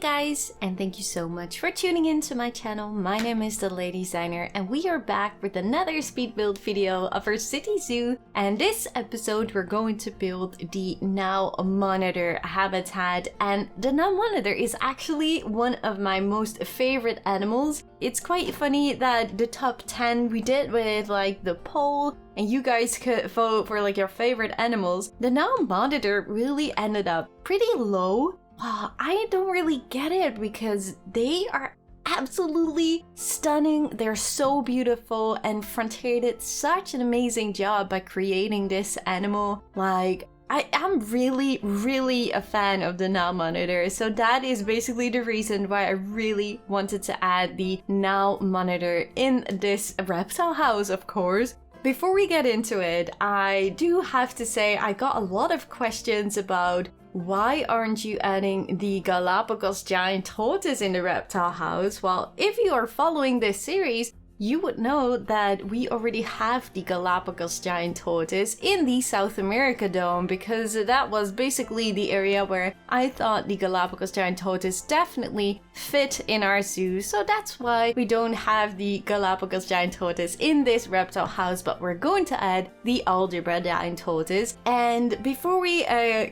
guys, and thank you so much for tuning in to my channel. My name is DeLady Designer and we are back with another speed build video of our city zoo. And this episode we're going to build the Nile Monitor Habitat, and the Nile Monitor is actually one of my most favorite animals. It's quite funny that the top 10 we did with like the poll and you guys could vote for like your favorite animals. The Nile Monitor really ended up pretty low. I don't really get it because they are absolutely stunning. They're so beautiful, and Frontier did such an amazing job by creating this animal. Like, I'm really a fan of the Nile Monitor, so that is basically the reason why I really wanted to add the Nile Monitor in this reptile house, of course. Before we get into it, I do have to say I got a lot of questions about why aren't you adding the Galapagos giant tortoise in the reptile house? Well, if you are following this series, you would know that we already have the Galapagos giant tortoise in the South America dome, because that was basically the area where I thought the Galapagos giant tortoise definitely fit in our zoo. So that's why we don't have the Galapagos giant tortoise in this reptile house, but we're going to add the Algebra giant tortoise. And before we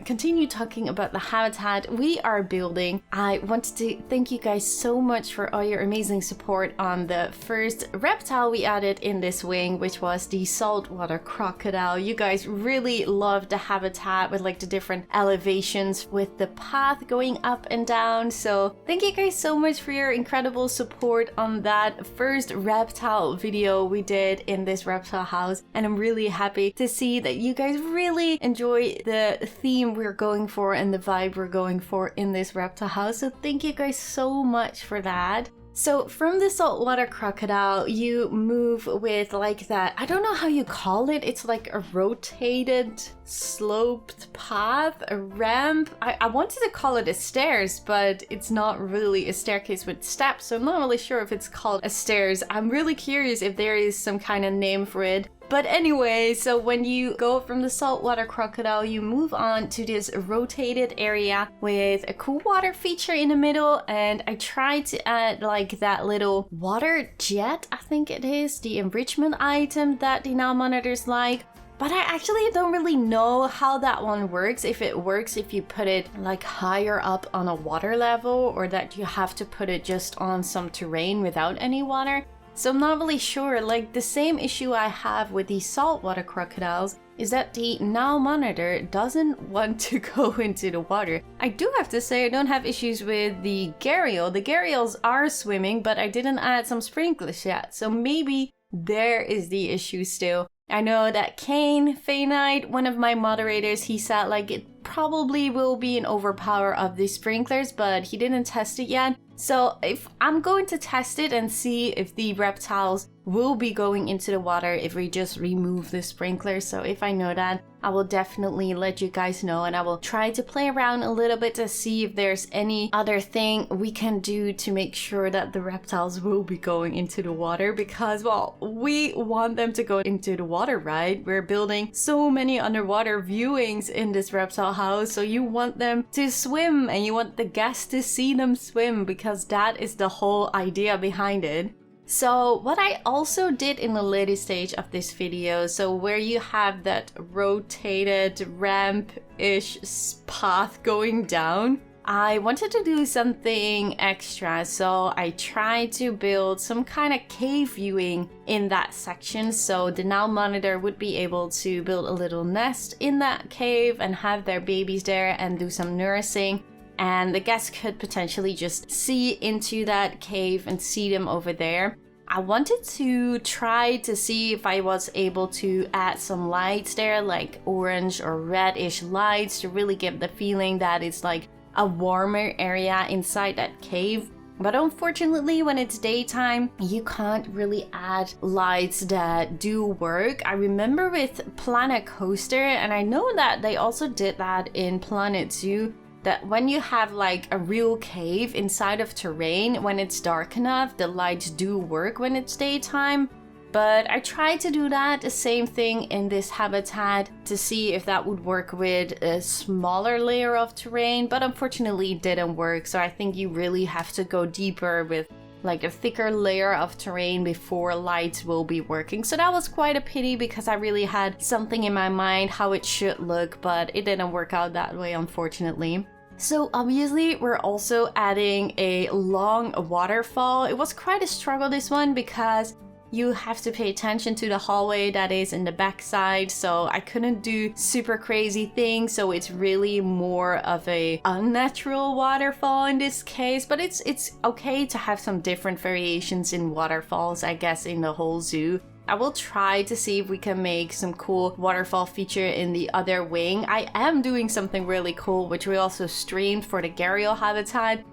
continue talking about the habitat we are building, I wanted to thank you guys so much for all your amazing support on the first reptile we added in this wing, which was the Saltwater Crocodile. You guys really loved the habitat with like the different elevations with the path going up and down. So thank you guys so much for your incredible support on that first reptile video we did in this reptile house. And I'm really happy to see that you guys really enjoy the theme we're going for and the vibe we're going for in this reptile house. So thank you guys so much for that. So from the Saltwater Crocodile, you move with like that, I don't know how you call it, it's like a rotated, sloped path, a ramp. I wanted to call it a stairs, but it's not really a staircase with steps, so I'm not really sure if it's called a stairs. I'm really curious if there is some kind of name for it. But anyway, so when you go from the Saltwater Crocodile, you move on to this rotated area with a cool water feature in the middle. And I tried to add like that little water jet, I think it is, the enrichment item that the Nile Monitor's like. But I actually don't really know how that one works. If it works if you put it like higher up on a water level, or that you have to put it just on some terrain without any water. So I'm not really sure. Like, the same issue I have with the saltwater crocodiles is that the Nile Monitor doesn't want to go into the water. I do have to say I don't have issues with the gharial. The gharials are swimming, but I didn't add some sprinklers yet. So maybe there is the issue still. I know that Kane Faynite, one of my moderators, he said like it probably will be an overpower of the sprinklers, but he didn't test it yet. So if I'm going to test it and see if the reptiles will be going into the water if we just remove the sprinklers. So if I know that, I will definitely let you guys know, and I will try to play around a little bit to see if there's any other thing we can do to make sure that the reptiles will be going into the water, because, well, we want them to go into the water, right? We're building so many underwater viewings in this reptile house, so you want them to swim and you want the guests to see them swim, because that is the whole idea behind it. So what I also did in the later stage of this video, so where you have that rotated ramp-ish path going down, I wanted to do something extra. So I tried to build some kind of cave viewing in that section, so the Nile Monitor would be able to build a little nest in that cave and have their babies there and do some nursing. And the guests could potentially just see into that cave and see them over there. I wanted to try to see if I was able to add some lights there, like orange or reddish lights, to really give the feeling that it's like a warmer area inside that cave. But unfortunately, when it's daytime, you can't really add lights that do work. I remember with Planet Coaster, and I know that they also did that in Planet Zoo, that when you have like a real cave inside of terrain, when it's dark enough, the lights do work when it's daytime. But I tried to do that, the same thing in this habitat, to see if that would work with a smaller layer of terrain, but unfortunately it didn't work. So I think you really have to go deeper with like a thicker layer of terrain before lights will be working. So that was quite a pity because I really had something in my mind how it should look, but it didn't work out that way, unfortunately. So obviously we're also adding a long waterfall. It was quite a struggle, this one, because you have to pay attention to the hallway that is in the backside, so I couldn't do super crazy things, so it's really more of a unnatural waterfall in this case, but it's okay to have some different variations in waterfalls, I guess, in the whole zoo. I will try to see if we can make some cool waterfall feature in the other wing. I am doing something really cool, which we also streamed for the gharial habitat.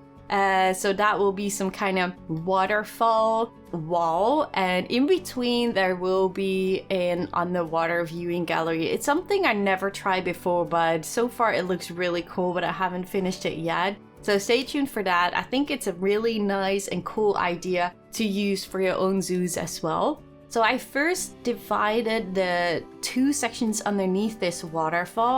So that will be some kind of waterfall wall, and in between there will be an underwater viewing gallery. It's something I never tried before, but so far it looks really cool, but I haven't finished it yet. So stay tuned for that. I think it's a really nice and cool idea to use for your own zoos as well. So I first divided the two sections underneath this waterfall.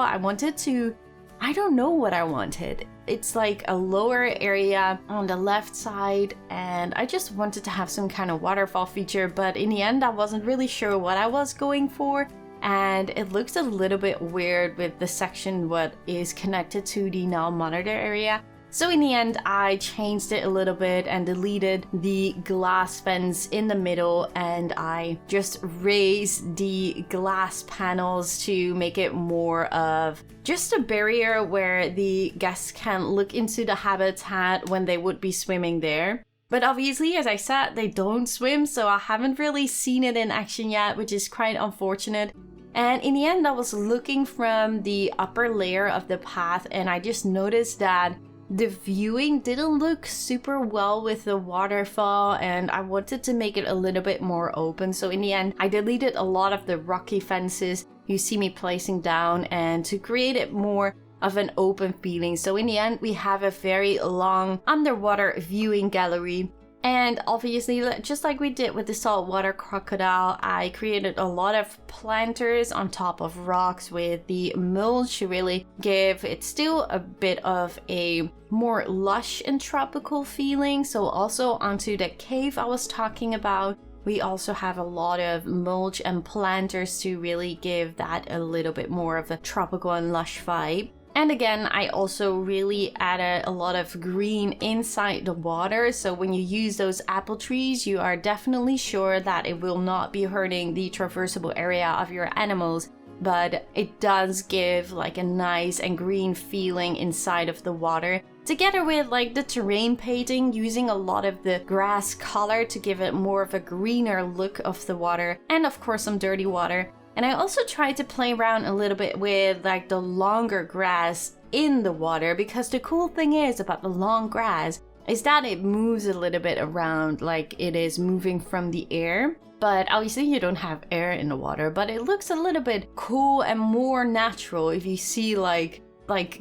I don't know what I wanted. It's like a lower area on the left side, and I just wanted to have some kind of waterfall feature, but in the end I wasn't really sure what I was going for, and it looks a little bit weird with the section what is connected to the Nile Monitor area. So in the end, I changed it a little bit and deleted the glass fence in the middle, and I just raised the glass panels to make it more of just a barrier where the guests can look into the habitat when they would be swimming there. But obviously, as I said, they don't swim, so I haven't really seen it in action yet, which is quite unfortunate. And in the end, I was looking from the upper layer of the path, and I just noticed that the viewing didn't look super well with the waterfall, and I wanted to make it a little bit more open. So in the end, I deleted a lot of the rocky fences you see me placing down, and to create it more of an open feeling. So in the end, we have a very long underwater viewing gallery. And obviously, just like we did with the Saltwater Crocodile, I created a lot of planters on top of rocks with the mulch to really give it still a bit of a more lush and tropical feeling. So also onto the cave I was talking about, we also have a lot of mulch and planters to really give that a little bit more of a tropical and lush vibe. And again, I also really added a lot of green inside the water, so when you use those apple trees, you are definitely sure that it will not be hurting the traversable area of your animals, but it does give like a nice and green feeling inside of the water. Together with like the terrain painting, using a lot of the grass color to give it more of a greener look of the water, and of course some dirty water. And I also tried to play around a little bit with like the longer grass in the water, because the cool thing is about the long grass is that it moves a little bit around, like it is moving from the air. But obviously you don't have air in the water, but it looks a little bit cool and more natural if you see like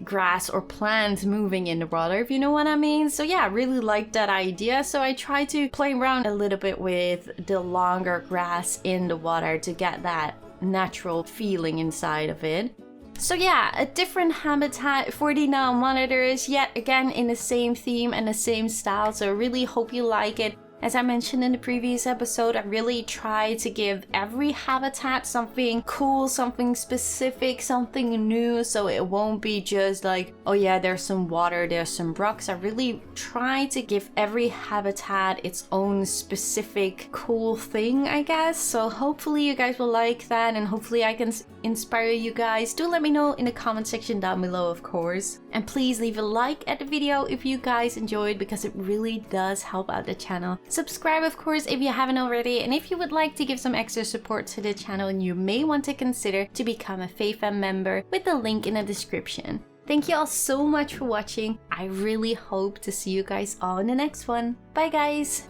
grass or plants moving in the water, if you know what I mean. So yeah, I really liked that idea. So I tried to play around a little bit with the longer grass in the water to get that natural feeling inside of it. So yeah, a different habitat for the Nile monitors, yet again in the same theme and the same style. So I really hope you like it. As I mentioned in the previous episode, I really try to give every habitat something cool, something specific, something new, so it won't be just like, oh yeah, there's some water, there's some rocks. I really try to give every habitat its own specific cool thing, I guess. So hopefully you guys will like that, and hopefully I can inspire you guys. Do let me know in the comment section down below, of course. And please leave a like at the video if you guys enjoyed, because it really does help out the channel. Subscribe, of course, if you haven't already, and if you would like to give some extra support to the channel, you may want to consider to become a Fay Fam member with the link in the description. Thank you all so much for watching. I really hope to see you guys all in the next one. Bye guys!